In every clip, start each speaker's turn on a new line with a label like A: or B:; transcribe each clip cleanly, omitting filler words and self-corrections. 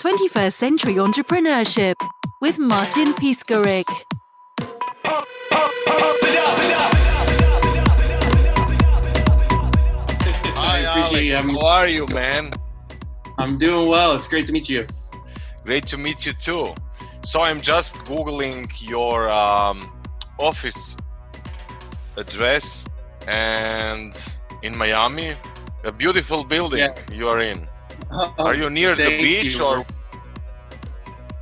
A: 21st Century Entrepreneurship with Martin Piskarik.
B: Hi, Alex. How are you, man?
C: I'm doing well. It's great to meet you.
B: Great to meet you too. So I'm just Googling your office address, and in Miami, a beautiful building you are in. Are you near the beach or?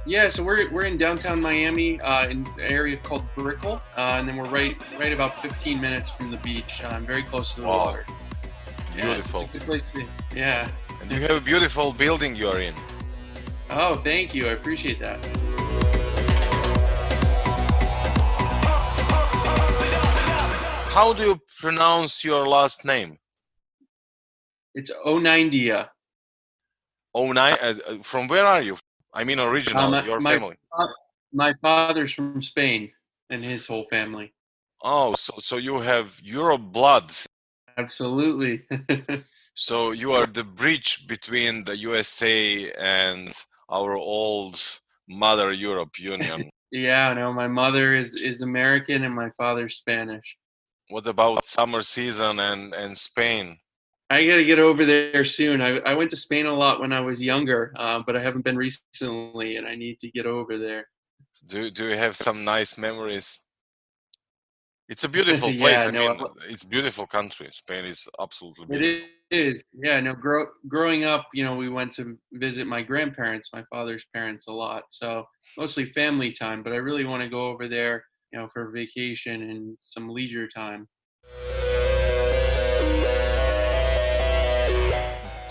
C: Yeah, so we're in downtown Miami, in an area called Brickell, and then we're right about 15 minutes from the beach. Very close to the water.
B: Beautiful.
C: Yeah, it's a good place to, yeah.
B: And you have a beautiful building you are in.
C: Oh, thank you. I appreciate that.
B: How do you pronounce your last name?
C: It's Onaindia.
B: From where are you? I mean, original, your family.
C: My father's from Spain, and his whole family.
B: Oh, so you have Europe blood.
C: Absolutely.
B: So you are the bridge between the USA and our old mother Europe Union.
C: Yeah, no, my mother is American and my father's Spanish.
B: What about summer season and Spain?
C: I got to get over there soon. I went to Spain a lot when I was younger, but I haven't been recently, and I need to get over there.
B: Do you have some nice memories? It's a beautiful place.
C: Yeah,
B: it's a beautiful country. Spain is absolutely beautiful.
C: It is. Yeah, no, growing up, we went to visit my grandparents, my father's parents, a lot. So mostly family time, but I really want to go over there, for vacation and some leisure time.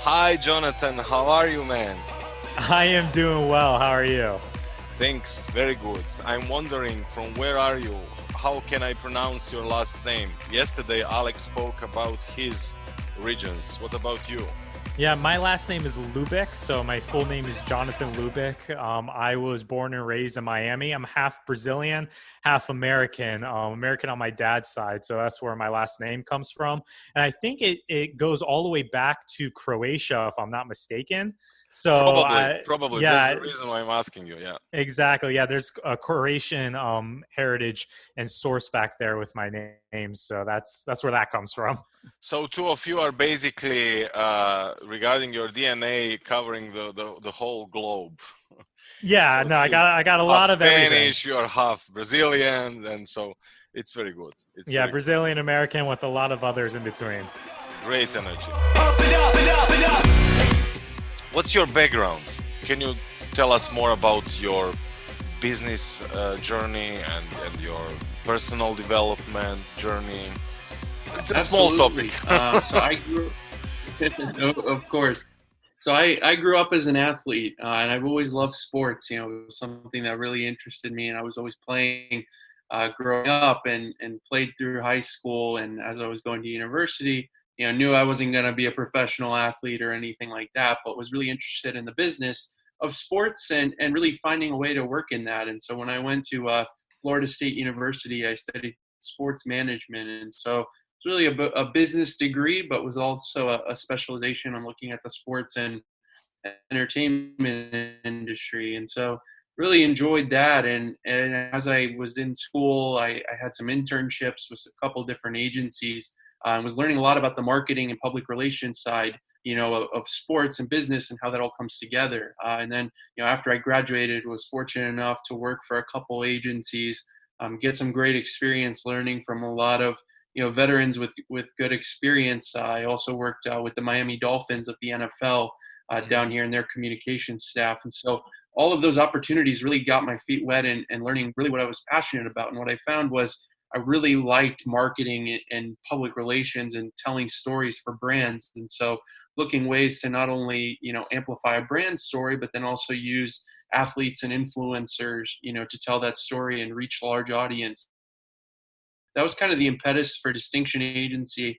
B: Hi, Jonathan. How are you, man?
D: I am doing well. How are you?
B: Thanks. Very good. I'm wondering, from where are you? How can I pronounce your last name? Yesterday, Alex spoke about his regions. What about you?
D: Yeah, my last name is Lubic, so my full name is Jonathan Lubic. I was born and raised in Miami. I'm half Brazilian, half American. American on my dad's side, so that's where my last name comes from. And I think it goes all the way back to Croatia, if I'm not mistaken. So
B: probably.
D: Yeah,
B: that's the reason why I'm asking you. Yeah,
D: exactly. Yeah, there's a Croatian heritage and source back there with my name, so that's where that comes from.
B: So two of you are basically regarding your DNA covering the whole globe.
D: Yeah, no, I got a lot of everything.
B: Spanish, you are half Brazilian, and so it's very good. It's
D: Brazilian American with a lot of others in between.
B: Great energy. Up and up and up and up. What's your background? Can you tell us more about your business journey and your personal development journey? It's a small topic.
C: So I grew, of course. So I grew up as an athlete, and I've always loved sports. It was something that really interested me, and I was always playing growing up and played through high school. And as I was going to university, knew I wasn't going to be a professional athlete or anything like that, but was really interested in the business of sports and really finding a way to work in that. And so when I went to Florida State University, I studied sports management. And so it's really a business degree, but was also a specialization on looking at the sports and entertainment industry. And so really enjoyed that. And as I was in school, I had some internships with a couple different agencies. I was learning a lot about the marketing and public relations side, of sports and business and how that all comes together. And then, after I graduated, was fortunate enough to work for a couple agencies, get some great experience learning from a lot of, veterans with good experience. I also worked with the Miami Dolphins of the NFL down here in their communications staff. And so all of those opportunities really got my feet wet and learning really what I was passionate about. And what I found was I really liked marketing and public relations and telling stories for brands. And so looking ways to not only, amplify a brand story, but then also use athletes and influencers, to tell that story and reach a large audience. That was kind of the impetus for Distinction Agency,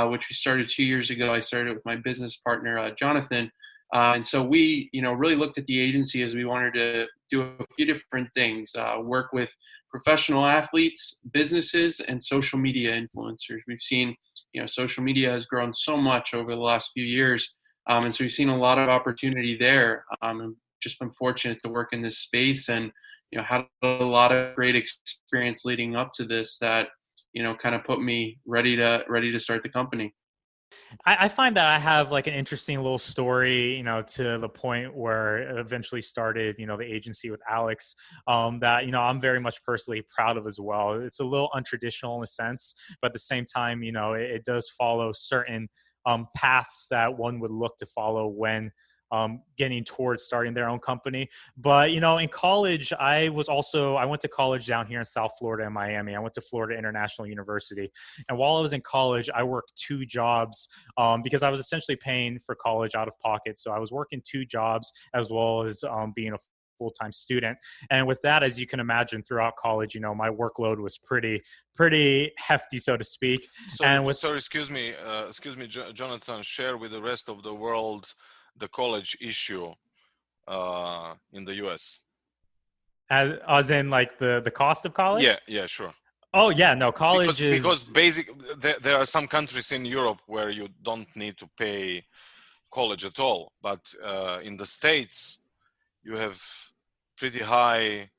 C: which we started 2 years ago. I started with my business partner, Jonathan. And so we, really looked at the agency as we wanted to do a few different things, work with professional athletes, businesses, and social media influencers. We've seen, social media has grown so much over the last few years. And so we've seen a lot of opportunity there. And just been fortunate to work in this space, and had a lot of great experience leading up to this that kind of put me ready to start the company.
D: I find that I have like an interesting little story, to the point where it eventually started, the agency with Alex, that, I'm very much personally proud of as well. It's a little untraditional in a sense, but at the same time, it does follow certain paths that one would look to follow when getting towards starting their own company. But, in college, I went to college down here in South Florida in Miami. I went to Florida International University. And while I was in college, I worked 2 jobs because I was essentially paying for college out of pocket. So I was working 2 jobs as well as being a full-time student. And with that, as you can imagine, throughout college, my workload was pretty hefty, so to speak.
B: Excuse me, Jonathan, share with the rest of the world the college issue in the US.
D: As in like the cost of college?
B: Yeah, sure.
D: Oh yeah, no, college
B: because there are some countries in Europe where you don't need to pay college at all, but in the States you have pretty high.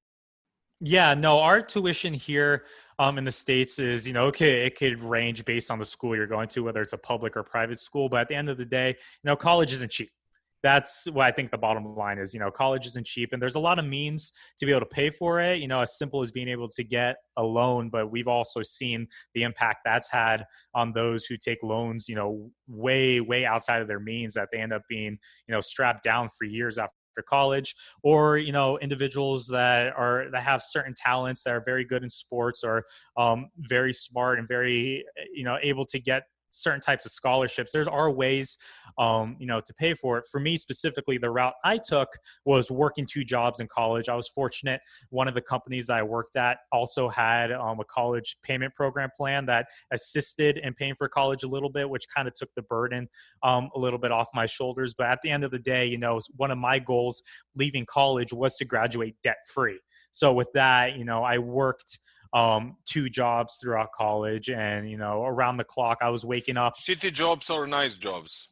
D: Yeah, no, our tuition here in the States is, okay, it could range based on the school you're going to, whether it's a public or private school. But at the end of the day, college isn't cheap. That's what I think the bottom line is. College isn't cheap, and there's a lot of means to be able to pay for it, as simple as being able to get a loan. But we've also seen the impact that's had on those who take loans, way outside of their means, that they end up being, strapped down for years after college, or individuals that have certain talents that are very good in sports, or very smart and very able to get certain types of scholarships. There are ways to pay for it. For me specifically, the route I took was working 2 jobs in college. I was fortunate. One of the companies that I worked at also had a college payment program plan that assisted in paying for college a little bit, which kind of took the burden a little bit off my shoulders. But at the end of the day, one of my goals leaving college was to graduate debt free. So with that, I worked 2 jobs throughout college, and around the clock I was waking up.
B: Shitty jobs or nice jobs?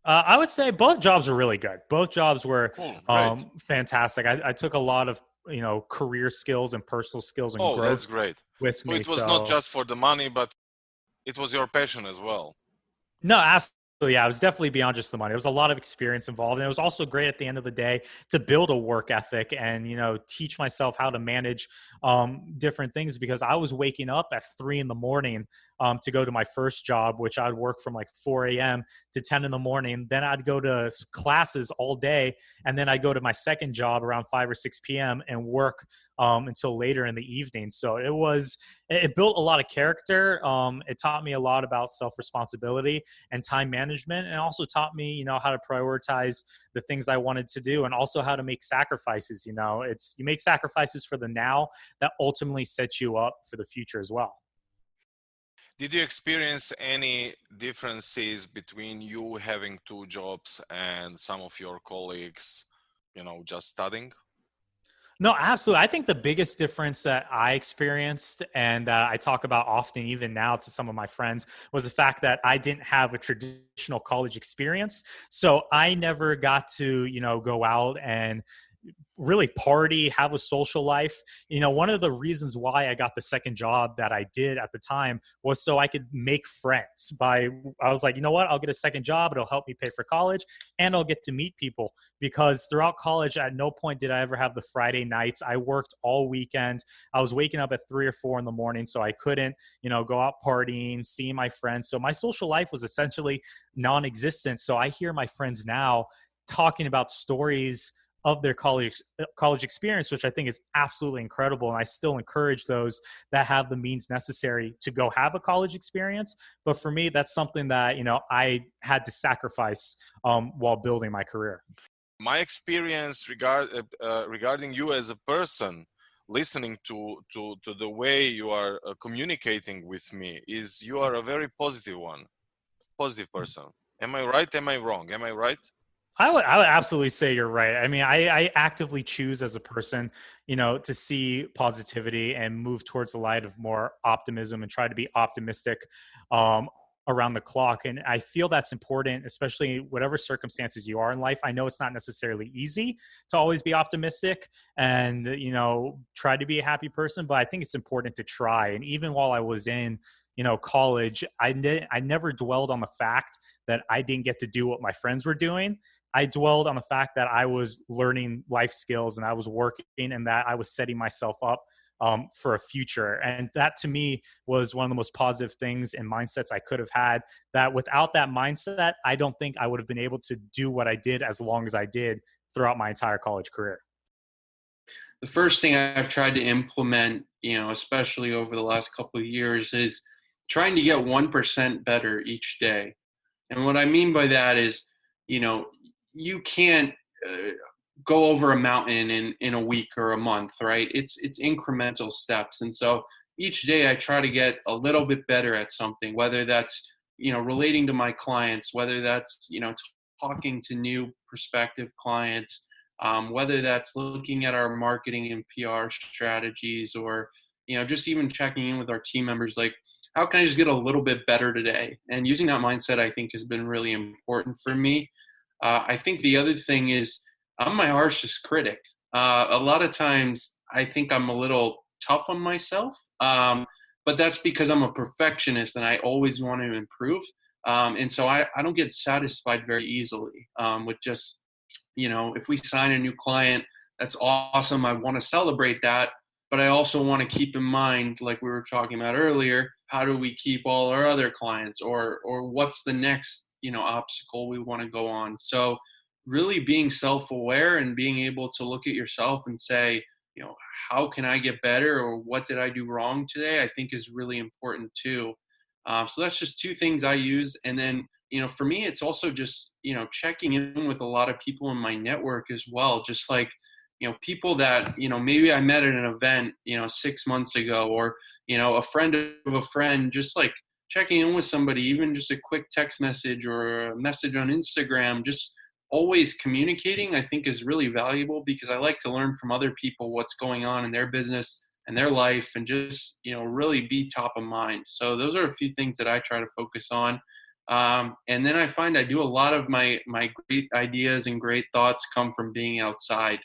D: I would say both jobs were really good. Both jobs were
B: cool,
D: fantastic. I took a lot of career skills and personal skills and growth.
B: That's great.
D: With me,
B: it was not just for the money, but it was your passion as well.
D: No, absolutely. Yeah, it was definitely beyond just the money. There was a lot of experience involved. And it was also great at the end of the day to build a work ethic and, teach myself how to manage different things, because I was waking up at 3 a.m. To go to my first job, which I'd work from like 4 a.m. to 10 in. Then I'd go to classes all day. And then I'd go to my second job around 5 or 6 p.m. and work until later in the evening. So it built a lot of character. It taught me a lot about self-responsibility and time management, and also taught me, how to prioritize the things I wanted to do, and also how to make sacrifices. You make sacrifices for the now that ultimately set you up for the future as well.
B: Did you experience any differences between you having 2 jobs and some of your colleagues, just studying?
D: No, absolutely. I think the biggest difference that I experienced, and I talk about often even now to some of my friends, was the fact that I didn't have a traditional college experience. So I never got to, go out and really party, have a social life. One of the reasons why I got the second job that I did at the time was so I could make friends. I was like, I'll get a second job. It'll help me pay for college, and I'll get to meet people, because throughout college, at no point did I ever have the Friday nights. I worked all weekend. I was waking up at 3 or 4 in the morning, so I couldn't, go out partying, see my friends. So my social life was essentially non-existent. So I hear my friends now talking about stories of their college experience, which I think is absolutely incredible. And I still encourage those that have the means necessary to go have a college experience. But for me, that's something that, I had to sacrifice while building my career.
B: My experience regarding you as a person, listening to the way you are communicating with me, is you are a very positive person. Am I right? Am I wrong? Am I right?
D: I would absolutely say you're right. I mean, I actively choose as a person, to see positivity and move towards the light of more optimism and try to be optimistic around the clock. And I feel that's important, especially whatever circumstances you are in life. I know it's not necessarily easy to always be optimistic and, you know, try to be a happy person, but I think it's important to try. And even while I was in, you know, college, I never dwelled on the fact that I didn't get to do what my friends were doing. I dwelled on the fact that I was learning life skills and I was working and that I was setting myself up for a future. And that to me was one of the most positive things and mindsets I could have had, that without that mindset, I don't think I would have been able to do what I did as long as I did throughout my entire college career.
C: The first thing I've tried to implement, you know, especially over the last couple of years, is trying to get 1% better each day. And what I mean by that is, you know, you can't go over a mountain in a week or a month, right? It's incremental steps. And so each day I try to get a little bit better at something, whether that's, you know, relating to my clients, whether that's, you know, talking to new prospective clients, whether that's looking at our marketing and PR strategies, or, you know, just even checking in with our team members, like, how can I just get a little bit better today? And using that mindset, I think, has been really important for me. I think the other thing is, I'm my harshest critic. A lot of times I think I'm a little tough on myself, but that's because I'm a perfectionist and I always want to improve. And so I don't get satisfied very easily with just, you know, if we sign a new client, that's awesome. I want to celebrate that. But I also want to keep in mind, like we were talking about earlier, how do we keep all our other clients, or what's the next, you know, obstacle we want to go on? So really being self-aware and being able to look at yourself and say, you know, how can I get better, or what did I do wrong today, I think is really important too. So that's just two things I use. And then, you know, for me, it's also just, you know, checking in with a lot of people in my network as well. Just like, you know, people that, you know, maybe I met at an event, you know, 6 months ago, or, you know, a friend of a friend, just like checking in with somebody, even just a quick text message or a message on Instagram, just always communicating, I think, is really valuable, because I like to learn from other people what's going on in their business and their life, and just, you know, really be top of mind. So those are a few things that I try to focus on. And then I find I do a lot of my great ideas and great thoughts come from being outside.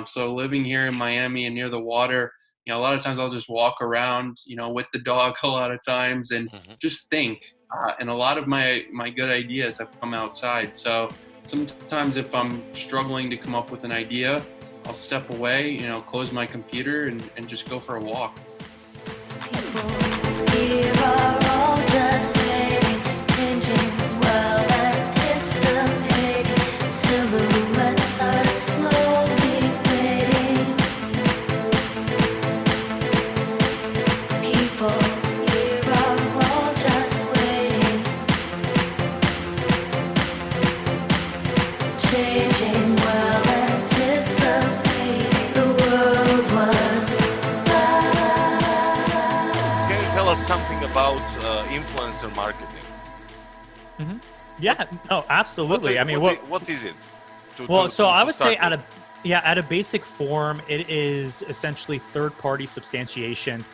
C: So living here in Miami and near the water, you know, a lot of times I'll just walk around, you know, with the dog a lot of times, and just think. And a lot of my good ideas have come outside. So sometimes if I'm struggling to come up with an idea, I'll step away, you know, close my computer and just go for a walk.
E: We are all just waiting, changing, well anticipating. Silhouettes are slowly fading. People, we are all just waiting, changing, well anticipating. The world was
B: Can you tell us something about influencer marketing?
D: Yeah, no, absolutely.
B: What is it?
D: So I would say
B: start
D: at a basic form, it is essentially third-party substantiation,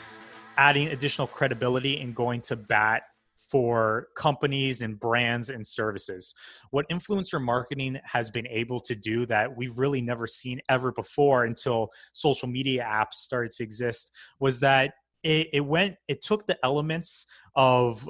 D: adding additional credibility and going to bat for companies and brands and services. What influencer marketing has been able to do that we've really never seen ever before until social media apps started to exist was that it took the elements of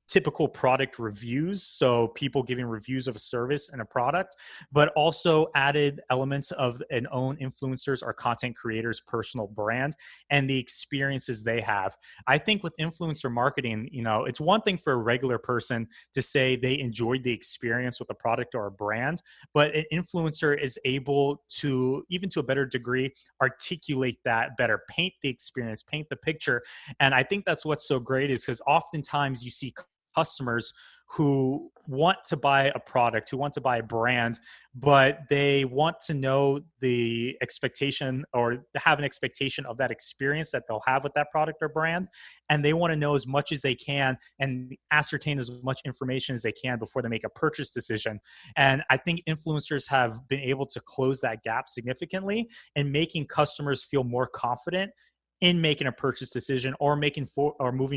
D: typical product reviews, so people giving reviews of a service and a product, but also added elements of an own influencers or content creators' personal brand and the experiences they have. I think with influencer marketing, you know, it's one thing for a regular person to say they enjoyed the experience with a product or a brand, but an influencer is able to, even to a better degree, articulate that better, paint the experience, paint the picture. And I think that's what's so great, is because oftentimes you see customers who want to buy a product, who want to buy a brand, but they want to know the expectation, or have an expectation of that experience that they'll have with that product or brand. And they want to know as much as they can and ascertain as much information as they can before they make a purchase decision. And I think influencers have been able to close that gap significantly in making customers feel more confident in making a purchase decision, or moving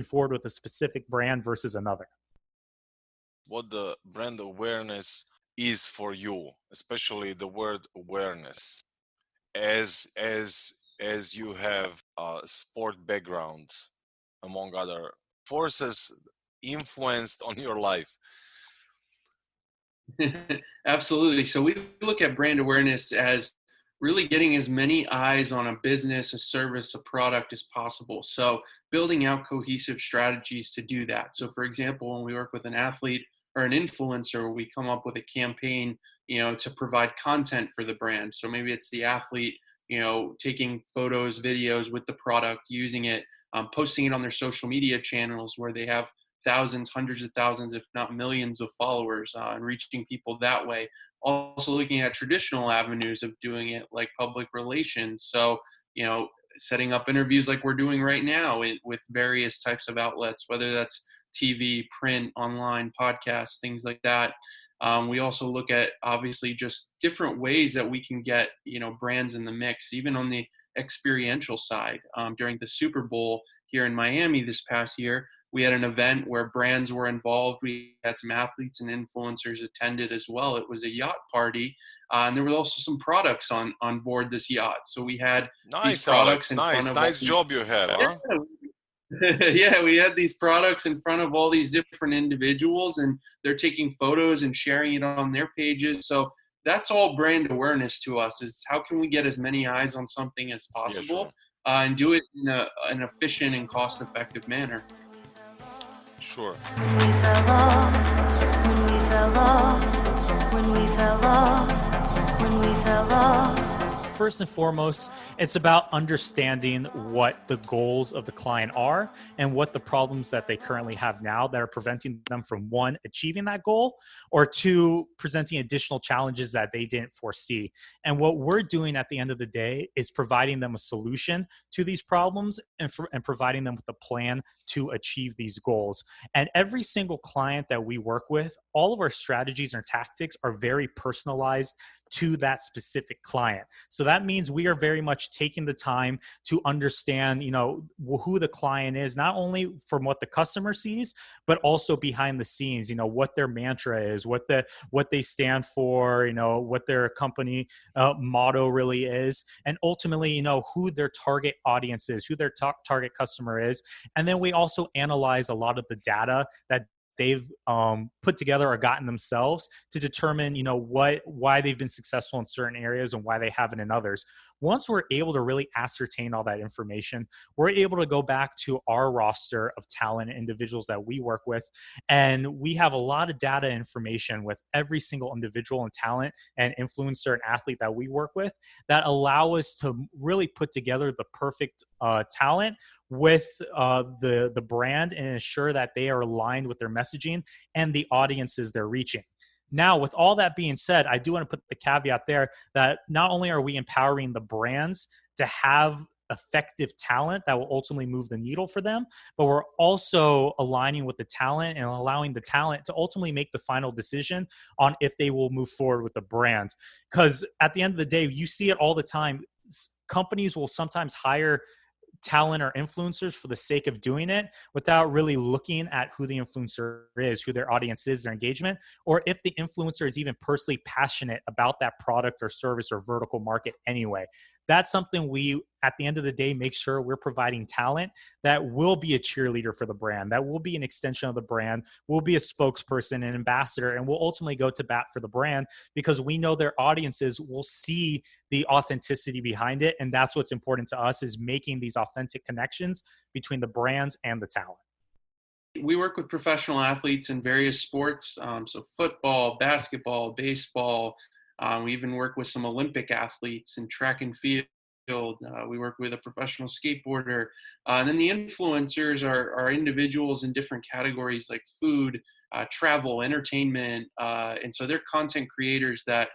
D: forward with a specific brand versus another.
B: what the brand awareness is for you, especially the word awareness, as you have a sport background, among other forces influenced on your life.
C: Absolutely. So we look at brand awareness as really getting as many eyes on a business, a service, a product as possible. So building out cohesive strategies to do that. So for example, when we work with an athlete or an influencer, we come up with a campaign, to provide content for the brand. So maybe it's the athlete, taking photos, videos with the product, using it, posting it on their social media channels where they have thousands, hundreds of thousands, if not millions of followers, and reaching people that way. Also looking at traditional avenues of doing it, like public relations. So, setting up interviews like we're doing right now with various types of outlets, whether that's TV, print, online, podcasts, things like that. We also look at obviously just different ways that we can get, brands in the mix, even on the experiential side. During the Super Bowl here in Miami this past year, we had an event where brands were involved. We had some athletes and influencers attended as well. It was a yacht party, and there were also some products on board this yacht. So we had these
B: Nice,
C: products
B: Alex.
C: in front
B: Nice,
C: of
B: nice job you have, huh?
C: yeah, we had these products in front of all these different individuals, and they're taking photos and sharing it on their pages. So that's all brand awareness to us, is how can we get as many eyes on something as
B: Yeah,
C: possible,
B: sure.
C: and do it in an efficient and cost-effective manner.
B: Sure.
E: When we fell off, when we fell off, when we fell off, when we fell off.
D: First and foremost, it's about understanding what the goals of the client are and what the problems that they currently have now that are preventing them from, one, achieving that goal, or two, presenting additional challenges that they didn't foresee. And what we're doing at the end of the day is providing them a solution to these problems and providing them with a plan to achieve these goals. And every single client that we work with, all of our strategies and tactics are very personalized to that specific client. So that means we are very much taking the time to understand, who the client is, not only from what the customer sees, but also behind the scenes, what their mantra is, what they stand for, what their company motto really is, and ultimately, who their target audience is, who their target customer is. And then we also analyze a lot of the data that they've put together or gotten themselves to determine, why they've been successful in certain areas and why they haven't in others. Once we're able to really ascertain all that information, we're able to go back to our roster of talent individuals that we work with. And we have a lot of data information with every single individual and talent and influencer and athlete that we work with that allow us to really put together the perfect talent with the brand and ensure that they are aligned with their messaging and the audiences they're reaching. Now, with all that being said, I do want to put the caveat there that not only are we empowering the brands to have effective talent that will ultimately move the needle for them, but we're also aligning with the talent and allowing the talent to ultimately make the final decision on if they will move forward with the brand. Because at the end of the day, you see it all the time. Companies will sometimes hire talent or influencers for the sake of doing it without really looking at who the influencer is, who their audience is, their engagement, or if the influencer is even personally passionate about that product or service or vertical market anyway. That's something we, at the end of the day, make sure we're providing talent that will be a cheerleader for the brand, that will be an extension of the brand, will be a spokesperson, an ambassador, and will ultimately go to bat for the brand because we know their audiences will see the authenticity behind it. And that's what's important to us, is making these authentic connections between the brands and the talent.
C: We work with professional athletes in various sports, so football, basketball, baseball. We even work with some Olympic athletes in track and field. We work with a professional skateboarder. And then the influencers are individuals in different categories like food, travel, entertainment. And so they're content creators that,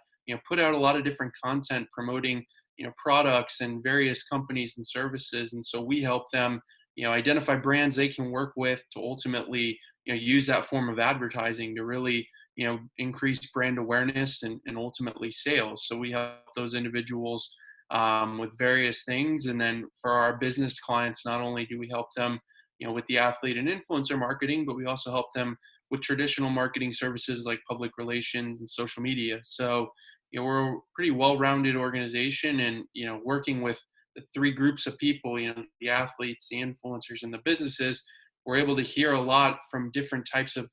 C: put out a lot of different content promoting, products and various companies and services. And so we help them, identify brands they can work with to ultimately, use that form of advertising to really, increase brand awareness and ultimately sales. So we help those individuals with various things. And then for our business clients, not only do we help them, with the athlete and influencer marketing, but we also help them with traditional marketing services like public relations and social media. So, we're a pretty well-rounded organization, and, working with the three groups of people, the athletes, the influencers, and the businesses, we're able to hear a lot from different types of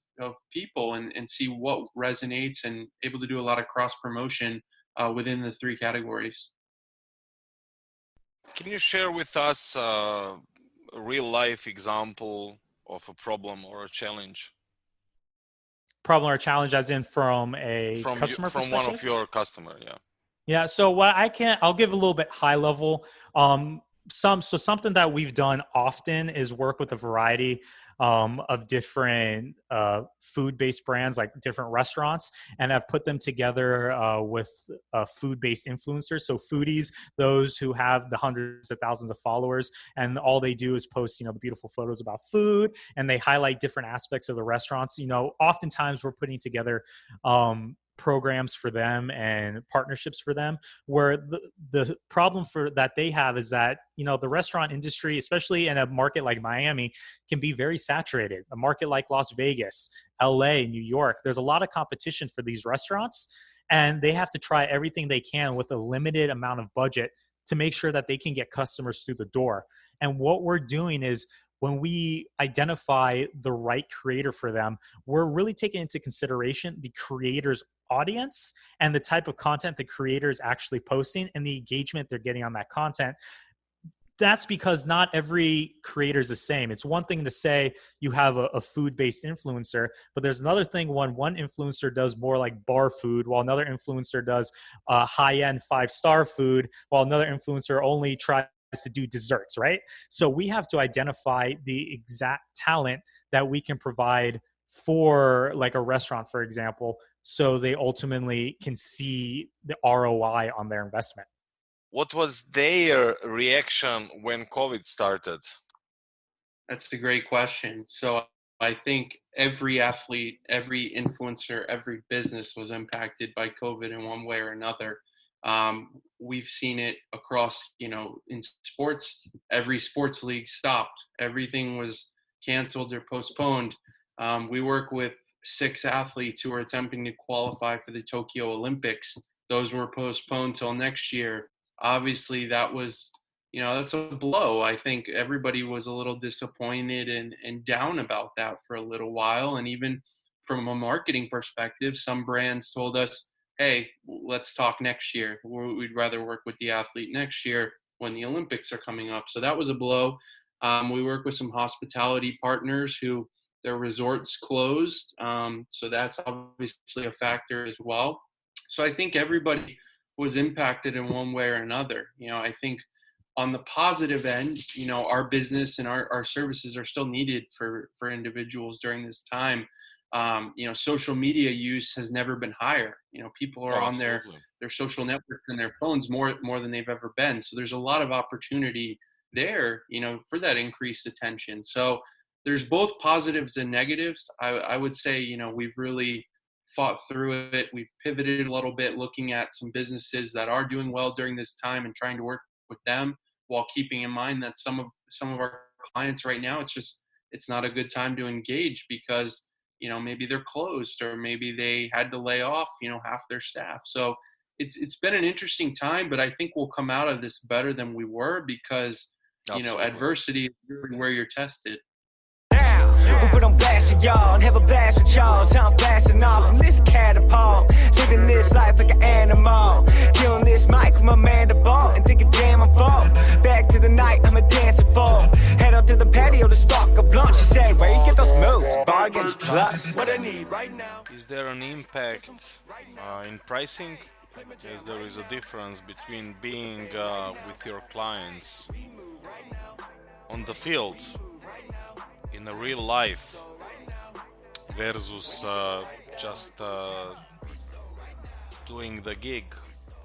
C: people and see what resonates, and able to do a lot of cross promotion within the three categories.
B: Can you share with us a real life example of a problem or a challenge
D: Problem or challenge as in from a customer
B: from
D: perspective?
B: one of your customer? Yeah.
D: Yeah. So I'll give a little bit high level. Something that we've done often is work with a variety of different food-based brands, like different restaurants, and have put them together with food-based influencers. So foodies, those who have the hundreds of thousands of followers, and all they do is post, the beautiful photos about food, and they highlight different aspects of the restaurants. Oftentimes we're putting together programs for them and partnerships for them, where the problem for that they have is that the restaurant industry, especially in a market like Miami, can be very saturated. A market like Las Vegas, LA, New York, there's a lot of competition for these restaurants, and they have to try everything they can with a limited amount of budget to make sure that they can get customers through the door. And what we're doing is, when we identify the right creator for them, we're really taking into consideration the creator's audience and the type of content the creator is actually posting and the engagement they're getting on that content. That's because not every creator is the same. It's one thing to say you have a food-based influencer, but there's another thing when one influencer does more like bar food, while another influencer does high-end 5-star food, while another influencer only tries to do desserts, right? So we have to identify the exact talent that we can provide for like a restaurant, for example, so they ultimately can see the ROI on their investment.
B: What was their reaction when COVID started?
C: That's a great question. So I think every athlete, every influencer, every business was impacted by COVID in one way or another. We've seen it across, in sports. Every sports league stopped. Everything was canceled or postponed. We work with 6 athletes who are attempting to qualify for the Tokyo Olympics. Those were postponed till next year. Obviously, that was, that's a blow. I think everybody was a little disappointed and down about that for a little while. And even from a marketing perspective, some brands told us, hey, let's talk next year. We'd rather work with the athlete next year when the Olympics are coming up. So that was a blow. We work with some hospitality partners who their resorts closed. So that's obviously a factor as well. So I think everybody was impacted in one way or another. I think on the positive end, our business and our services are still needed for individuals during this time. Social media use has never been higher. People are on their social networks and their phones more than they've ever been. So there's a lot of opportunity there, for that increased attention. So there's both positives and negatives. I would say, we've really fought through it. We've pivoted a little bit, looking at some businesses that are doing well during this time and trying to work with them, while keeping in mind that some of our clients right now, it's not a good time to engage because, maybe they're closed, or maybe they had to lay off, half their staff. So it's been an interesting time, but I think we'll come out of this better than we were because,
B: Absolutely.
C: Adversity is really where you're tested.
F: We put on blast with y'all and have a blast with y'all. So I'm blasting off from this catapult, living this life like an animal. Killing this mic with my mandible and thinking, damn, I'm full. Back to the night, I'm a dancing fool. Head up to the patio to spark a blunt. She said, where you get those moves? Bargains plus. What I need right now.
B: Is there an impact in pricing? As there is a difference between being with your clients on the field in a real life versus just doing the gig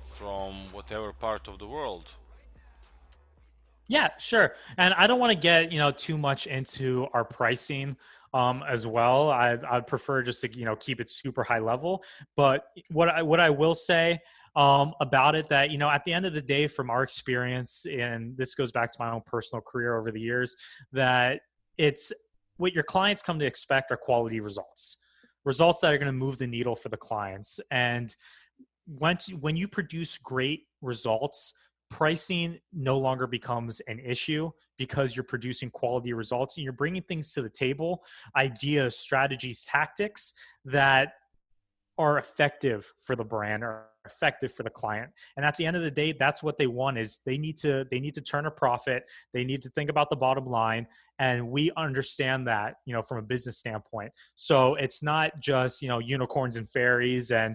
B: from whatever part of the world?
D: Yeah, sure. And I don't want to get, too much into our pricing as well. I'd prefer just to, keep it super high level. But what I will say about it, that, at the end of the day, from our experience, and this goes back to my own personal career over the years, that it's what your clients come to expect are quality results. results that are going to move the needle for the clients. And when you produce great results, pricing no longer becomes an issue because you're producing quality results and you're bringing things to the table, ideas, strategies, tactics that are effective for the brand or effective for the client. And at the end of the day, that's what they want. Is they need to turn a profit. They need to think about the bottom line. And we understand that, from a business standpoint. So it's not just, unicorns and fairies and,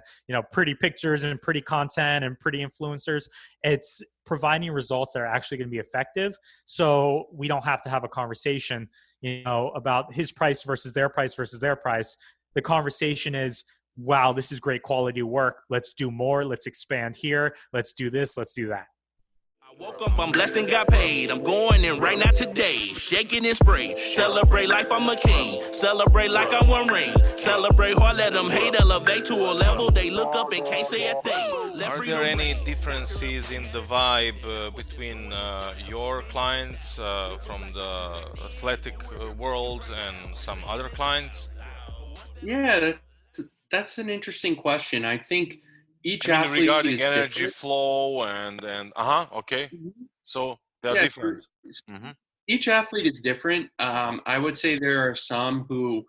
D: pretty pictures and pretty content and pretty influencers. It's providing results that are actually going to be effective. So we don't have to have a conversation, about his price versus their price versus their price. The conversation is, wow, this is great quality work. Let's do more. Let's expand here. Let's do this. Let's do that.
G: I woke up, I'm blessed and got paid. I'm going in right now today. Shaking and spray. Celebrate life, I'm a king. Celebrate like I won rings. Celebrate hard, let them hate. Elevate to a level they look up and can't say a thing.
B: Are there any differences in the vibe between your clients from the athletic world and some other clients?
C: Yeah, that's an interesting question. I think each athlete
B: regarding
C: is
B: energy
C: different.
B: flow and okay. So they're different.
C: Each athlete is different. I would say there are some who,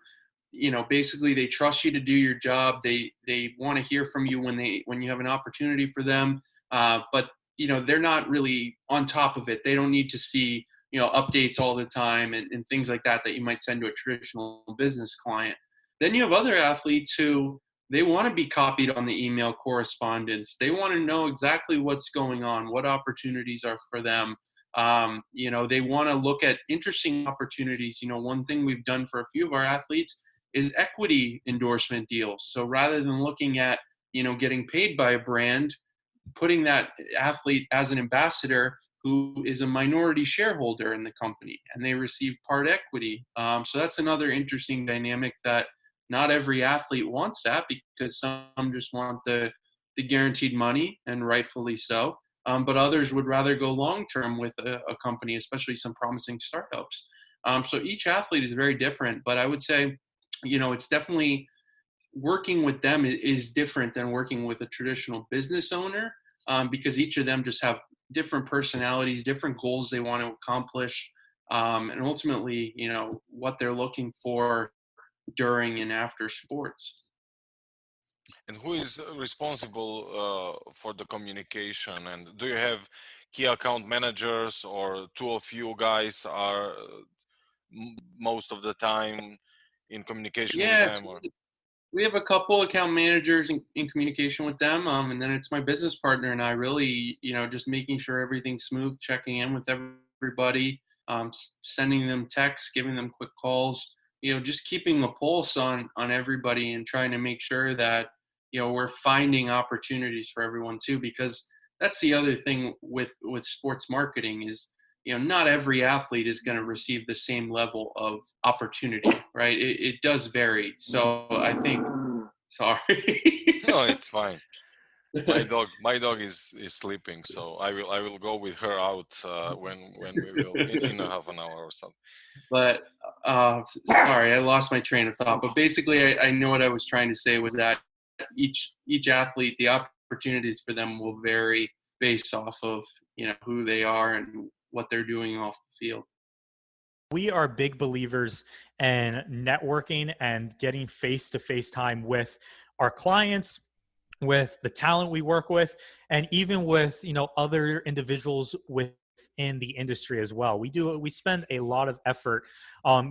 C: basically they trust you to do your job. They want to hear from you when you have an opportunity for them. But they're not really on top of it. They don't need to see updates all the time and things like that you might send to a traditional business client. Then you have other athletes who they want to be copied on the email correspondence. They want to know exactly what's going on, what opportunities are for them. They want to look at interesting opportunities. One thing we've done for a few of our athletes is equity endorsement deals. So rather than looking at, getting paid by a brand, putting that athlete as an ambassador who is a minority shareholder in the company and they receive part equity. So that's another interesting dynamic that not every athlete wants that, because some just want the guaranteed money, and rightfully so. But others would rather go long-term with a company, especially some promising startups. So each athlete is very different, but I would say, it's definitely working with them is different than working with a traditional business owner, because each of them just have different personalities, different goals they want to accomplish, and ultimately, what they're looking for during and after sports.
B: And who is responsible for the communication? And do you have key account managers, or two of you guys are most of the time in communication with them? Or?
C: We have a couple account managers in communication with them, and then it's my business partner and I really, just making sure everything's smooth, checking in with everybody, sending them texts, giving them quick calls, just keeping a pulse on everybody and trying to make sure that, we're finding opportunities for everyone too, because that's the other thing with sports marketing is, not every athlete is going to receive the same level of opportunity, right? It does vary. So I think, sorry.
B: No, it's fine. My dog is sleeping, so I will go with her out when we will in a half an hour or something.
C: But sorry, I lost my train of thought. But basically, I know what I was trying to say was that each athlete, the opportunities for them will vary based off of who they are and what they're doing off the field.
D: We are big believers in networking and getting face-to-face time with our clients, with the talent we work with, and even with, other individuals within the industry as well. We spend a lot of effort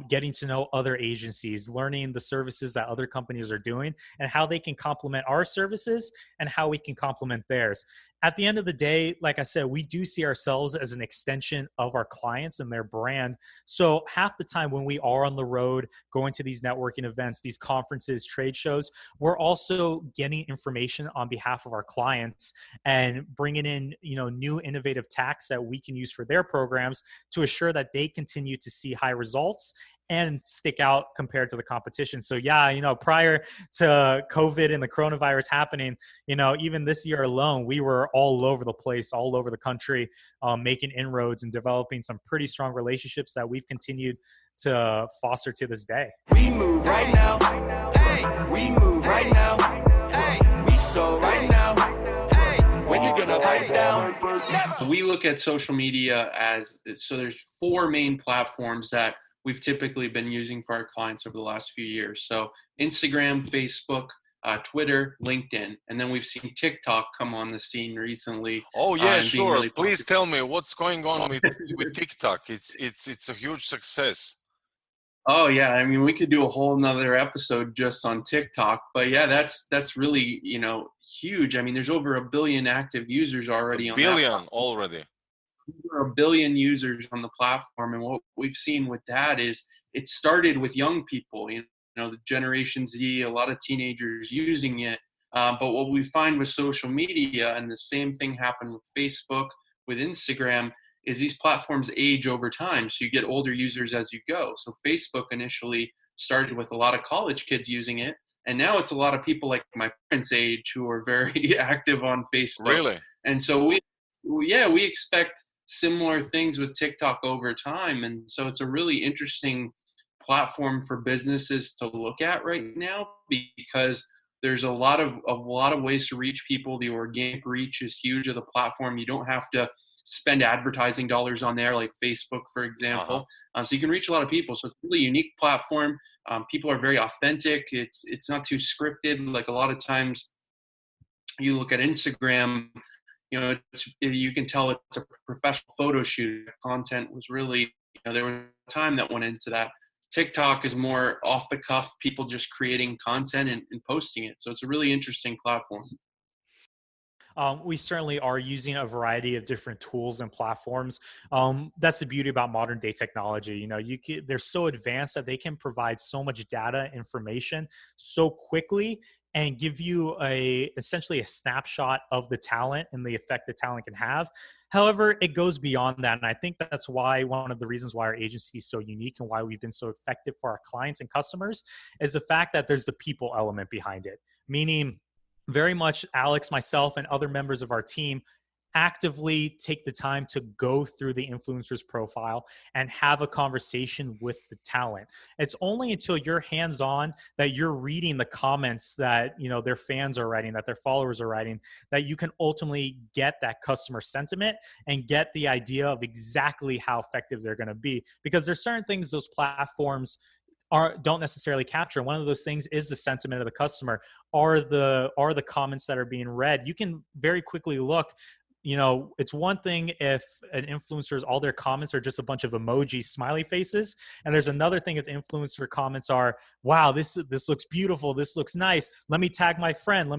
D: getting to know other agencies, learning the services that other companies are doing and how they can complement our services and how we can complement theirs. At the end of the day, like I said, we do see ourselves as an extension of our clients and their brand. So half the time when we are on the road, going to these networking events, these conferences, trade shows, we're also getting information on behalf of our clients and bringing in, new innovative tactics that we can use for their programs to assure that they continue to see high results and stick out compared to the competition. So yeah, prior to COVID and the coronavirus happening, even this year alone, we were all over the place, all over the country, making inroads and developing some pretty strong relationships that we've continued to foster to this day.
F: We move right now. Hey. We move right now. Hey, we so right now. Hey, when you gonna pipe down? Never.
C: We look at social media as, so there's 4 main platforms that we've typically been using for our clients over the last few years. So Instagram, Facebook, Twitter, LinkedIn, and then we've seen TikTok come on the scene recently.
B: Oh yeah,
C: and being
B: sure.
C: really
B: Please
C: popular.
B: tell me what's going on with TikTok. It's a huge success.
C: Oh yeah, I mean, we could do a whole nother episode just on TikTok, but yeah, that's really, huge. I mean, there's over 1 billion active users already
B: A
C: on
B: billion
C: that.
B: already.
C: Over 1 billion users on the platform, and what we've seen with that is it started with young people, the Generation Z, a lot of teenagers using it. But what we find with social media, and the same thing happened with Facebook, with Instagram, is these platforms age over time. So you get older users as you go. So Facebook initially started with a lot of college kids using it. And now it's a lot of people like my parents' age who are very active on Facebook.
B: Really?
C: And so we expect similar things with TikTok over time. And so it's a really interesting platform for businesses to look at right now, because there's a lot of ways to reach people. The organic reach is huge of the platform. You don't have to spend advertising dollars on there like Facebook, for example. So you can reach a lot of people. So it's a really unique platform. People are very authentic. It's not too scripted. Like a lot of times you look at Instagram, you can tell it's a professional photo shoot. Content was really, there was time that went into that. TikTok is more off the cuff, people just creating content and posting it. So it's a really interesting platform.
D: We certainly are using a variety of different tools and platforms. That's the beauty about modern day technology. They're so advanced that they can provide so much data information so quickly and give you essentially a snapshot of the talent and the effect the talent can have. However, it goes beyond that. And I think that's why one of the reasons why our agency is so unique and why we've been so effective for our clients and customers is the fact that there's the people element behind it. Meaning, very much Alex, myself, and other members of our team actively take the time to go through the influencer's profile and have a conversation with the talent. It's only until you're hands-on that you're reading the comments that their fans are writing, that their followers are writing, that you can ultimately get that customer sentiment and get the idea of exactly how effective they're going to be. Because there's certain things those platforms don't necessarily capture. One of those things is the sentiment of the customer. Are the comments that are being read? You can very quickly look. It's one thing if an influencer's all their comments are just a bunch of emoji smiley faces, and there's another thing if the influencer comments are, wow, this looks beautiful, this looks nice, let me tag my friend.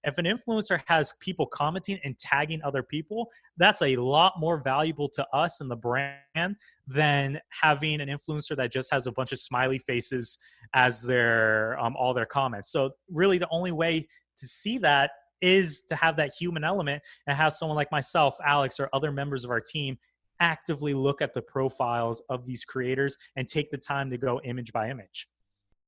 D: If an influencer has people commenting and tagging other people, that's a lot more valuable to us and the brand than having an influencer that just has a bunch of smiley faces as their all their comments. So really the only way to see that is to have that human element and have someone like myself, Alex, or other members of our team actively look at the profiles of these creators and take the time to go image by image.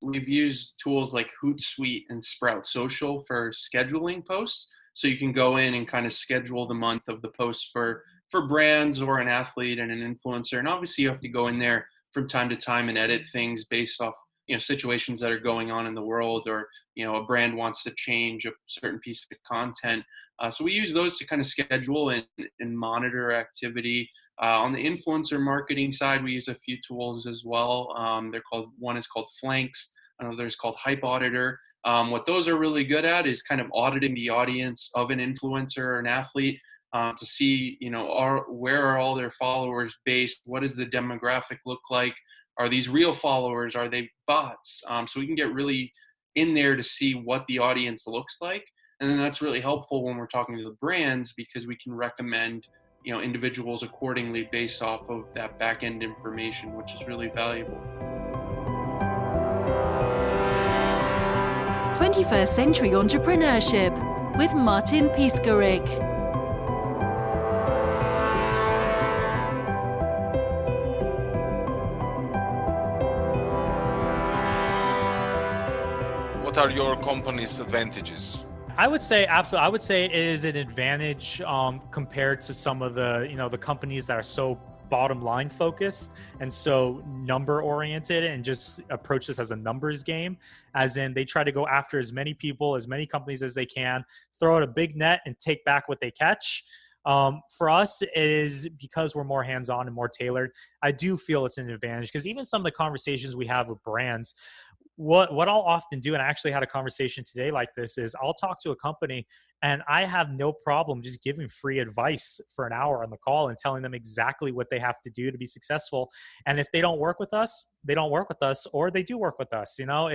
C: We've used tools like Hootsuite and Sprout Social for scheduling posts. So you can go in and kind of schedule the month of the posts for brands or an athlete and an influencer. And obviously you have to go in there from time to time and edit things based off situations that are going on in the world, or a brand wants to change a certain piece of content. So we use those to kind of schedule and monitor activity. On the influencer marketing side, we use a few tools as well. One is called Flanks, another is called Hype Auditor. What those are really good at is kind of auditing the audience of an influencer or an athlete to see, where are all their followers based? What does the demographic look like? Are these real followers? Are they bots? So we can get really in there to see what the audience looks like. And then that's really helpful when we're talking to the brands, because we can recommend, individuals accordingly based off of that back-end information, which is really valuable.
A: 21st Century Entrepreneurship with Martin Piskarik.
B: What are your company's advantages?
D: I would say absolutely. I would say it is an advantage compared to some of the the companies that are so bottom line focused, and so number oriented, and just approach this as a numbers game, as in they try to go after as many people, as many companies as they can, throw out a big net and take back what they catch. For us, it is because we're more hands-on and more tailored. I do feel it's an advantage, because even some of the conversations we have with brands, what I'll often do, and I actually had a conversation today like this, is I'll talk to a company and I have no problem just giving free advice for an hour on the call and telling them exactly what they have to do to be successful. And if they don't work with us, they don't work with us, or they do work with us. You know,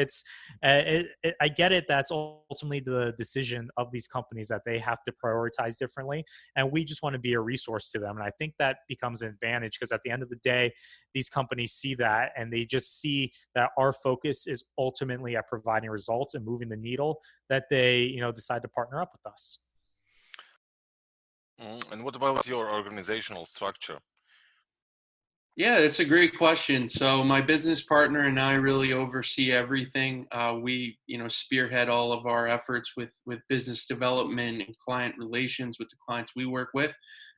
D: I get it. That's ultimately the decision of these companies, that they have to prioritize differently. And we just want to be a resource to them. And I think that becomes an advantage, because at the end of the day, these companies see that, and they just see that our focus is ultimately at providing results and moving the needle, that they, you know, decide to partner up with us.
B: And what about your organizational structure?
C: Yeah, it's a great question. So my business partner and I really oversee everything. We, spearhead all of our efforts with business development and client relations with the clients we work with.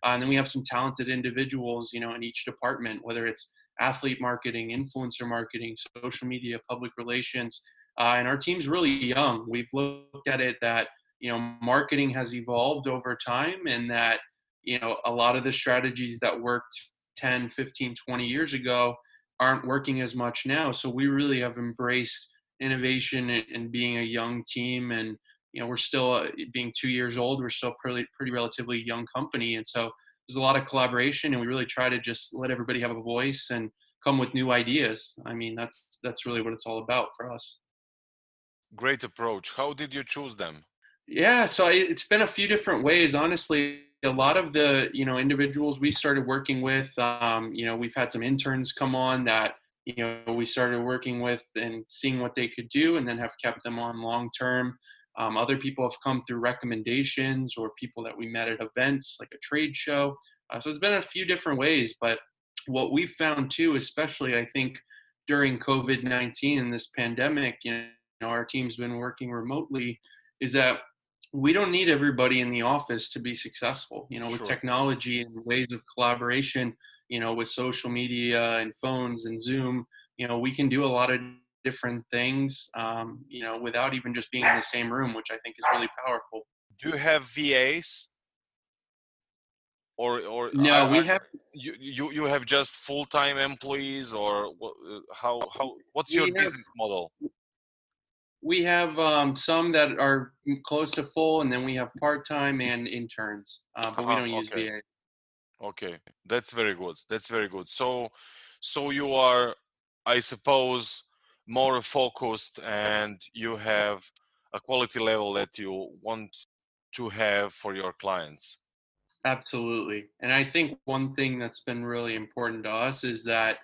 C: And then we have some talented individuals, in each department, whether it's athlete marketing, influencer marketing, social media, public relations. And our team's really young. We've looked at it that, marketing has evolved over time, and that, a lot of the strategies that worked 10, 15, 20 years ago aren't working as much now. So we really have embraced innovation and being a young team. And, we're still being 2 years old, we're still pretty relatively young company. And so there's a lot of collaboration, and we really try to just let everybody have a voice and come with new ideas. I mean, that's really what it's all about for us.
B: Great approach. How did you choose them?
C: Yeah, so it's been a few different ways, honestly. A lot of the, individuals we started working with, we've had some interns come on that, we started working with and seeing what they could do, and then have kept them on long term. Other people have come through recommendations, or people that we met at events like a trade show. So it's been a few different ways, but what we've found too, especially I think during COVID-19 and this pandemic, our team's been working remotely, is that we don't need everybody in the office to be successful. With
B: Sure.
C: technology and ways of collaboration, with social media and phones and Zoom, we can do a lot of different things, without even just being in the same room, which I think is really powerful.
B: Do you have VAs? Or
C: No, we have
B: you have just full-time employees, or how what's your business model?
C: We have some that are close to full, and then we have part-time and interns, but we don't use
B: Okay.
C: VA.
B: Okay, that's very good. That's very good. So you are, I suppose, more focused, and you have a quality level that you want to have for your clients.
C: Absolutely. And I think one thing that's been really important to us is that,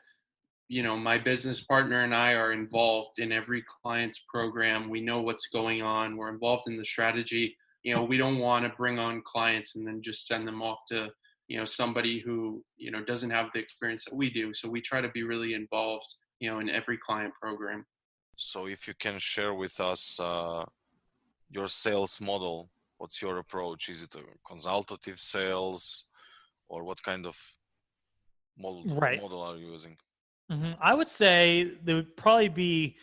C: my business partner and I are involved in every client's program. We know what's going on. We're involved in the strategy. We don't want to bring on clients and then just send them off to, somebody who, doesn't have the experience that we do. So we try to be really involved, in every client program.
B: So if you can share with us your sales model, what's your approach? Is it a consultative sales, or what kind of model are you using?
D: I would say there would probably be,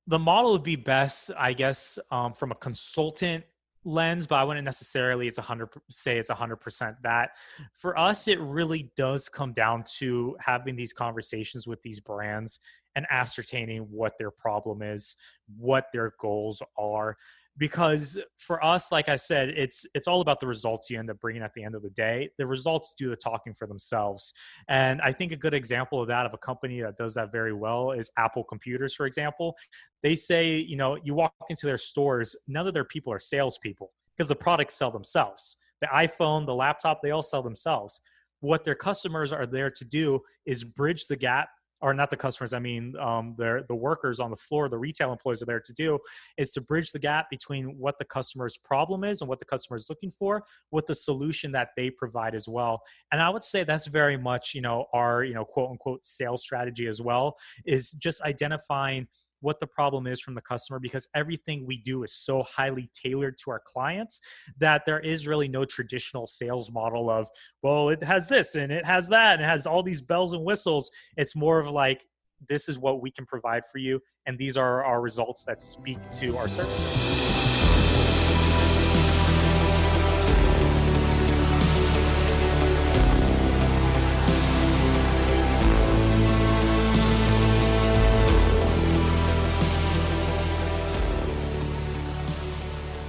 D: the model would be best, I guess, from a consultant lens, but I wouldn't necessarily it's 100% that. For us, it really does come down to having these conversations with these brands and ascertaining what their problem is, what their goals are. Because for us, like I said, it's all about the results you end up bringing at the end of the day. The results do the talking for themselves. And I think a good example of that, of a company that does that very well, is Apple Computers, for example. They say, you walk into their stores, none of their people are salespeople, because the products sell themselves. The iPhone, the laptop, they all sell themselves. What their customers are there to do is bridge the gap, or not the customers, I mean, the workers on the floor, the retail employees are there to do, is to bridge the gap between what the customer's problem is and what the customer is looking for, with the solution that they provide as well. And I would say that's very much, our, quote unquote, sales strategy as well, is just identifying what the problem is from the customer, because everything we do is so highly tailored to our clients that there is really no traditional sales model of, well, it has this and it has that and it has all these bells and whistles. It's more of like, this is what we can provide for you, and these are our results that speak to our services.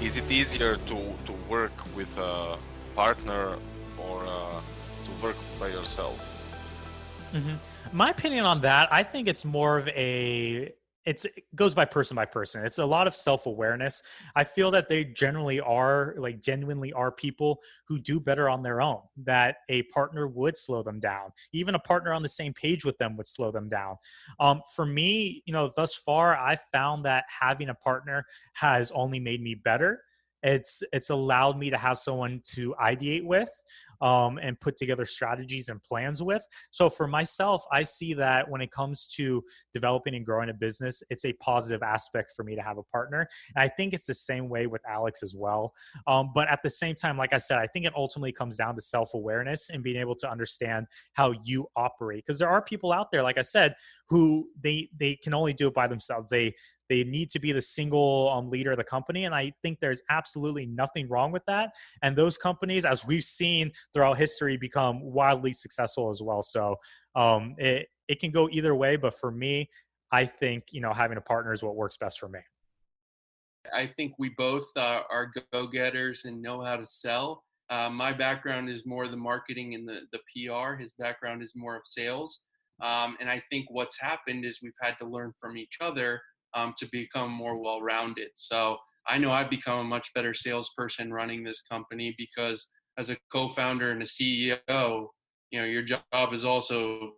B: Is it easier to work with a partner or to work by yourself?
D: Mm-hmm. My opinion on that, I think it's more of it goes by person. It's a lot of self-awareness. I feel that they genuinely are people who do better on their own, that a partner would slow them down. Even a partner on the same page with them would slow them down. For me, thus far, I've found that having a partner has only made me better. It's allowed me to have someone to ideate with, and put together strategies and plans with. So for myself, I see that when it comes to developing and growing a business, it's a positive aspect for me to have a partner. And I think it's the same way with Alex as well. But at the same time, like I said, I think it ultimately comes down to self-awareness and being able to understand how you operate. Because there are people out there, like I said, who they can only do it by themselves. They need to be the single leader of the company. And I think there's absolutely nothing wrong with that. And those companies, as we've seen throughout history, become wildly successful as well. So it can go either way. But for me, I think, having a partner is what works best for me.
C: I think we both are go-getters and know how to sell. My background is more the marketing and the PR. His background is more of sales. And I think what's happened is we've had to learn from each other to become more well-rounded. So I know I've become a much better salesperson running this company because as a co-founder and a CEO, your job is also,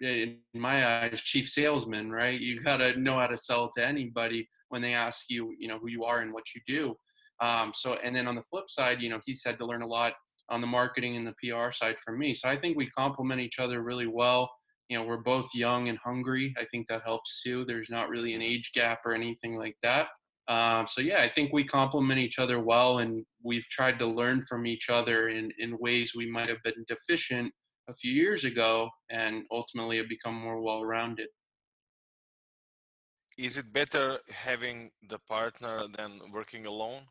C: in my eyes, chief salesman, right? You got to know how to sell to anybody when they ask you, who you are and what you do. And then on the flip side, he's had to learn a lot on the marketing and the PR side from me. So I think we complement each other really well. We're both young and hungry. I think that helps too. There's not really an age gap or anything like that. So yeah, I think we complement each other well, and we've tried to learn from each other in ways we might have been deficient a few years ago, and ultimately have become more well-rounded.
B: Is it better having the partner than working alone?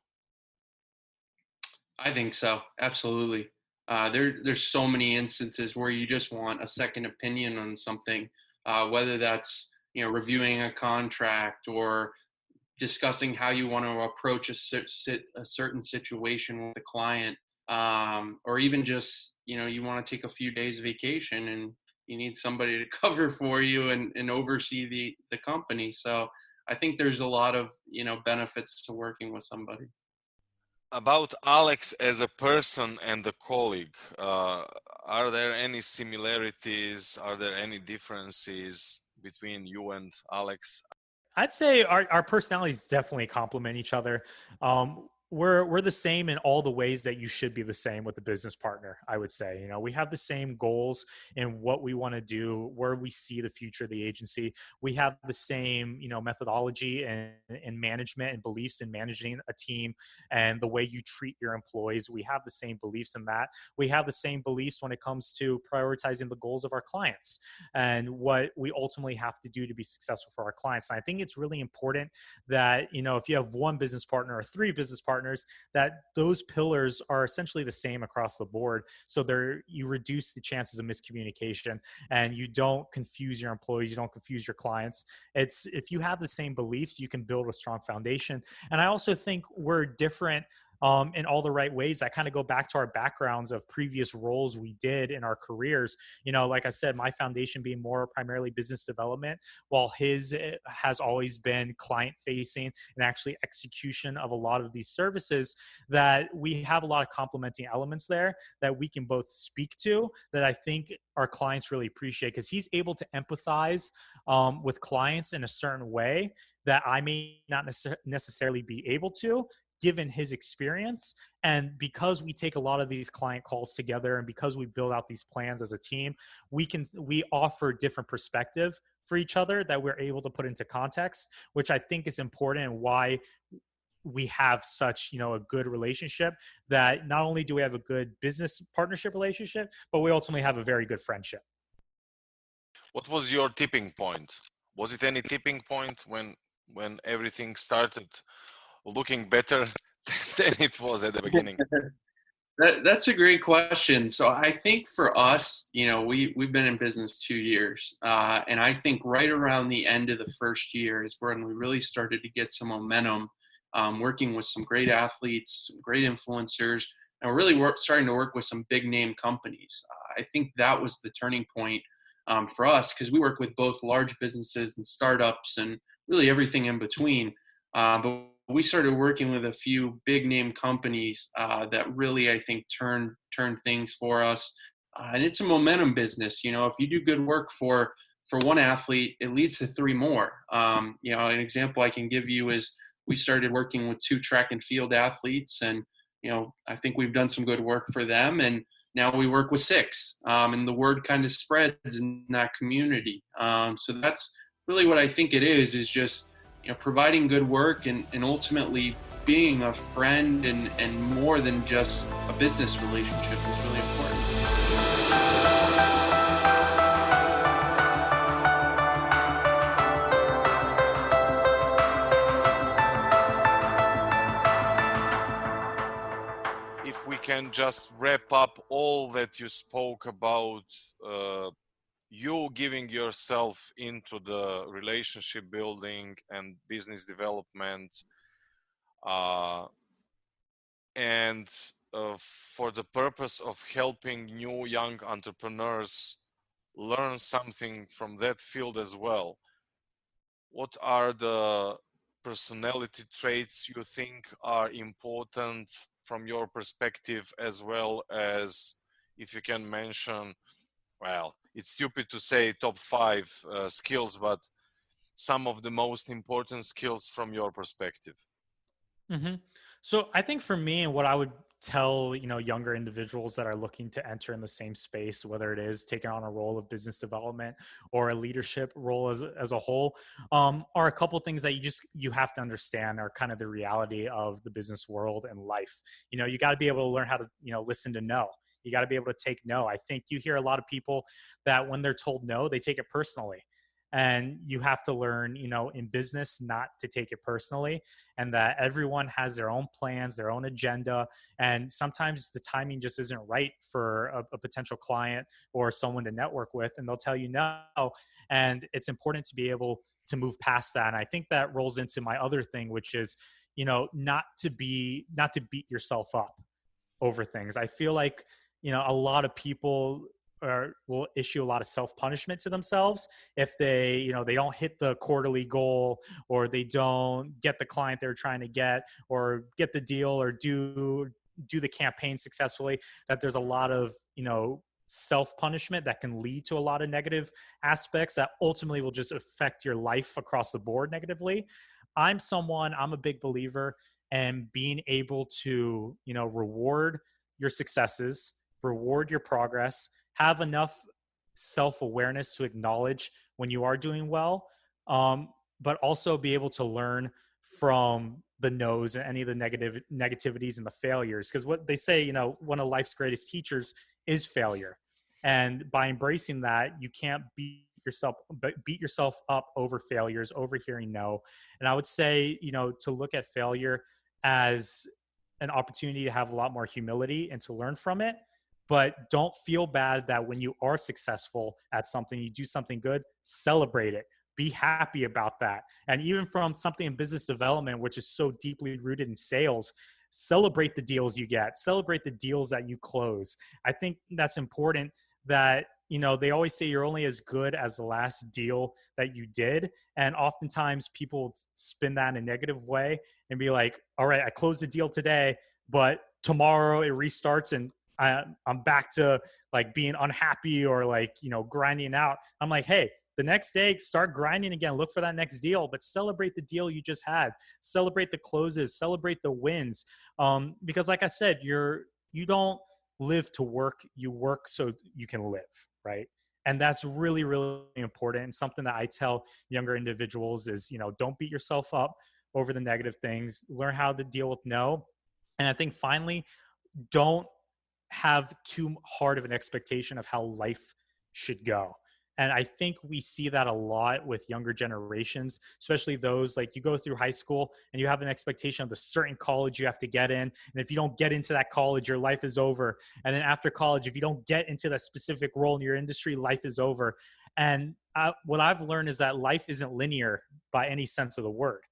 C: I think so. Absolutely. There's so many instances where you just want a second opinion on something, whether that's reviewing a contract or discussing how you want to approach a certain situation with a client, or even just you want to take a few days vacation and you need somebody to cover for you and oversee the company. So I think there's a lot of benefits to working with somebody.
B: About Alex as a person and a colleague, are there any similarities? Are there any differences between you and Alex?
D: I'd say our personalities definitely complement each other. We're the same in all the ways that you should be the same with a business partner. I would say, we have the same goals in what we want to do, where we see the future of the agency. We have the same, methodology and management and beliefs in managing a team and the way you treat your employees. We have the same beliefs in that. We have the same beliefs when it comes to prioritizing the goals of our clients and what we ultimately have to do to be successful for our clients. And I think it's really important that, if you have one business partner or three business partners, that those pillars are essentially the same across the board. So you reduce the chances of miscommunication and you don't confuse your employees, you don't confuse your clients. If you have the same beliefs, you can build a strong foundation. And I also think we're different in all the right ways that kind of go back to our backgrounds of previous roles we did in our careers. Like I said, my foundation being more primarily business development, while his has always been client facing and actually execution of a lot of these services, that we have a lot of complementing elements there that we can both speak to, that I think our clients really appreciate, because he's able to empathize with clients in a certain way that I may not necessarily be able to. given his experience. And because we take a lot of these client calls together, and because we build out these plans as a team, we offer different perspective for each other that we're able to put into context, which I think is important, and why we have such, a good relationship. That not only do we have a good business partnership relationship, but we ultimately have a very good friendship.
B: What was your tipping point? Was it any tipping point when everything started looking better than it was at the beginning?
C: That's a great question. So I think for us, we've been in business 2 years, and I think right around the end of the first year is when we really started to get some momentum, working with some great athletes, some great influencers, and we're really starting to work with some big name companies. I think that was the turning point for us, because we work with both large businesses and startups and really everything in between. But we started working with a few big name companies that really, I think, turn things for us. And it's a momentum business. If you do good work for one athlete, it leads to 3 more. An example I can give you is we started working with 2 track and field athletes, and I think we've done some good work for them. And now we work with 6, and the word kind of spreads in that community. So that's really what I think it is just providing good work and ultimately being a friend and more than just a business relationship is really important.
B: If we can just wrap up all that you spoke about, you giving yourself into the relationship building and business development, and for the purpose of helping new young entrepreneurs learn something from that field as well. What are the personality traits you think are important from your perspective, as well as if you can mention, well, it's stupid to say top 5 skills, but some of the most important skills from your perspective?
D: Mm-hmm. So I think for me, and what I would tell, younger individuals that are looking to enter in the same space, whether it is taking on a role of business development or a leadership role as a whole, are a couple things that you have to understand are kind of the reality of the business world and life. You got to be able to learn how to, listen to no. You got to be able to take no. I think you hear a lot of people that when they're told no, they take it personally. And you have to learn, in business, not to take it personally, and that everyone has their own plans, their own agenda. And sometimes the timing just isn't right for a potential client or someone to network with, and they'll tell you no. And it's important to be able to move past that. And I think that rolls into my other thing, which is, not to beat yourself up over things. I feel like, a lot of people will issue a lot of self-punishment to themselves if they don't hit the quarterly goal, or they don't get the client they're trying to get, or get the deal, or do the campaign successfully. That there's a lot of self-punishment that can lead to a lot of negative aspects that ultimately will just affect your life across the board negatively. I'm a big believer in being able to reward your successes, reward your progress, have enough self-awareness to acknowledge when you are doing well, but also be able to learn from the no's and any of the negativities and the failures. Because what they say, one of life's greatest teachers is failure. And by embracing that, you can't beat yourself up over failures, over hearing no. And I would say, to look at failure as an opportunity to have a lot more humility and to learn from it. But don't feel bad that when you are successful at something, you do something good, celebrate it. Be happy about that. And even from something in business development, which is so deeply rooted in sales, celebrate the deals you get, celebrate the deals that you close. I think that's important. That, they always say you're only as good as the last deal that you did. And oftentimes people spin that in a negative way and be like, all right, I closed the deal today, but tomorrow it restarts and I'm back to like being unhappy or like, grinding out. I'm like, hey, The next day, start grinding again. Look for that next deal, but celebrate the deal you just had. Celebrate the closes. Celebrate the wins. Because, like I said, you don't live to work. You work so you can live, right? And that's really, really important. And something that I tell younger individuals is, don't beat yourself up over the negative things. Learn how to deal with no. And I think finally, don't have too hard of an expectation of how life should go. And I think we see that a lot with younger generations, especially those like you go through high school and you have an expectation of the certain college you have to get in. And if you don't get into that college, your life is over. And then after college, if you don't get into that specific role in your industry, life is over. And what I've learned is that life isn't linear by any sense of the word,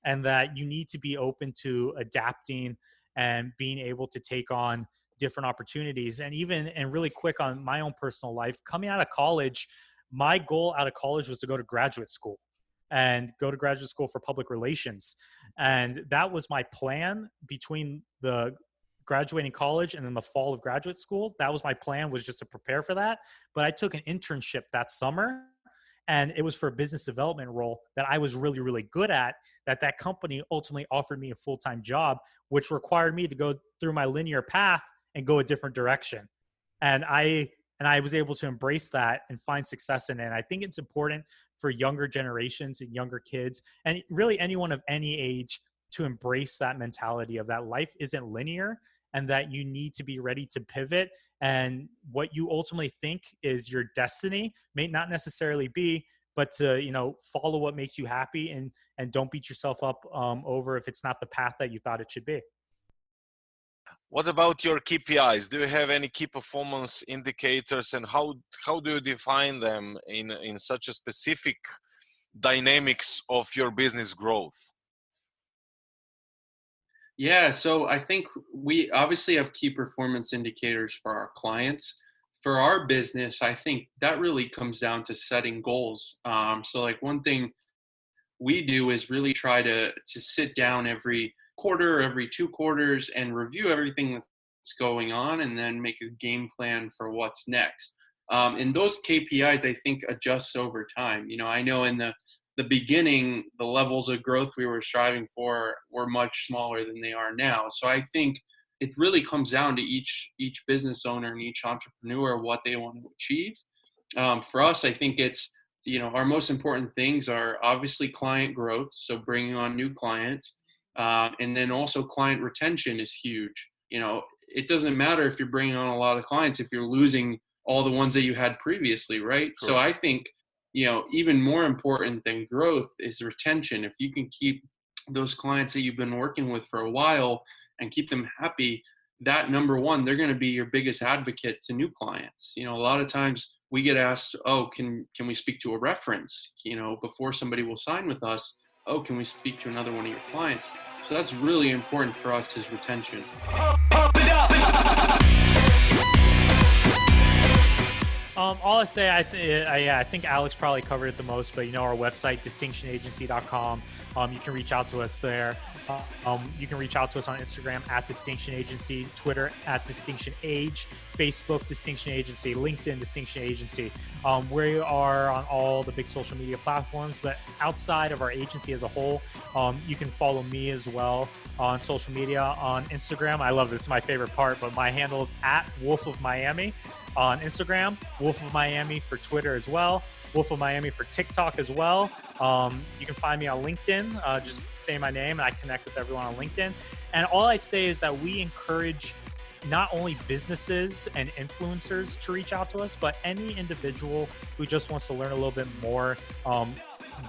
D: and that you need to be open to adapting and being able to take on different opportunities. And really quick on my own personal life, coming out of college, my goal out of college was to go to graduate school for public relations. And that was my plan between the graduating college and then the fall of graduate school. That was my plan, was just to prepare for that. But I took an internship that summer, and it was for a business development role that I was really, really good at, that company ultimately offered me a full-time job, which required me to go through my linear path and go a different direction. And I was able to embrace that and find success in it. And I think it's important for younger generations and younger kids, and really anyone of any age, to embrace that mentality of that life isn't linear, and that you need to be ready to pivot. And what you ultimately think is your destiny may not necessarily be, but to, follow what makes you happy, and don't beat yourself up over if it's not the path that you thought it should be.
B: What about your KPIs? Do you have any key performance indicators, and how do you define them in such a specific dynamics of your business growth?
C: Yeah, so I think we obviously have key performance indicators for our clients. For our business, I think that really comes down to setting goals. So like one thing we do is really try to sit down every quarter, every 2 quarters, and review everything that's going on, and then make a game plan for what's next. And those KPIs, I think, adjust over time. I know in the beginning, the levels of growth we were striving for were much smaller than they are now. So I think it really comes down to each business owner and each entrepreneur, what they want to achieve. For us, I think it's, our most important things are obviously client growth, so bringing on new clients, and then also client retention is huge. It doesn't matter if you're bringing on a lot of clients if you're losing all the ones that you had previously, right? Sure. So I think, even more important than growth is retention. If you can keep those clients that you've been working with for a while and keep them happy, that number one, they're going to be your biggest advocate to new clients. A lot of times we get asked, oh, can we speak to a reference, before somebody will sign with us? Oh, can we speak to another one of your clients? So that's really important for us, is retention.
D: All I say, I think Alex probably covered it the most, but our website, distinctionagency.com. You can reach out to us there. You can reach out to us on Instagram at Distinction Agency, Twitter at Distinction Age, Facebook Distinction Agency, LinkedIn Distinction Agency. We are on all the big social media platforms, but outside of our agency as a whole, you can follow me as well on social media. On Instagram, I love this, is my favorite part, but my handle is at Wolf of Miami on Instagram, Wolf of Miami for Twitter as well, Wolf of Miami for TikTok as well. You can find me on LinkedIn, just say my name and I connect with everyone on LinkedIn. And all I'd say is that we encourage not only businesses and influencers to reach out to us, but any individual who just wants to learn a little bit more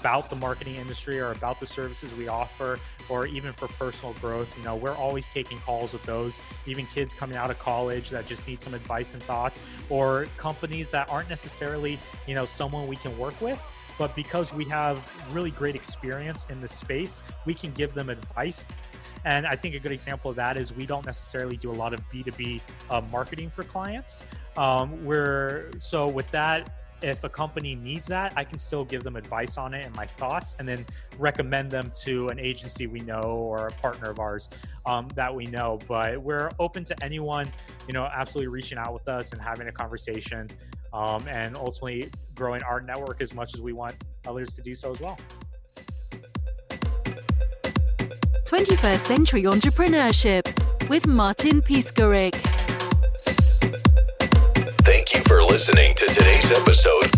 D: about the marketing industry or about the services we offer, or even for personal growth. We're always taking calls with those, even kids coming out of college that just need some advice and thoughts, or companies that aren't necessarily, someone we can work with, but because we have really great experience in the space, we can give them advice. And I think a good example of that is we don't necessarily do a lot of B2B marketing for clients. So with that, if a company needs that, I can still give them advice on it and my thoughts, and then recommend them to an agency we know or a partner of ours that we know. But we're open to anyone, absolutely reaching out with us and having a conversation. and ultimately growing our network as much as we want others to do so as well.
A: 21st Century Entrepreneurship with Martin Piskarik.
H: Thank you for listening to today's episode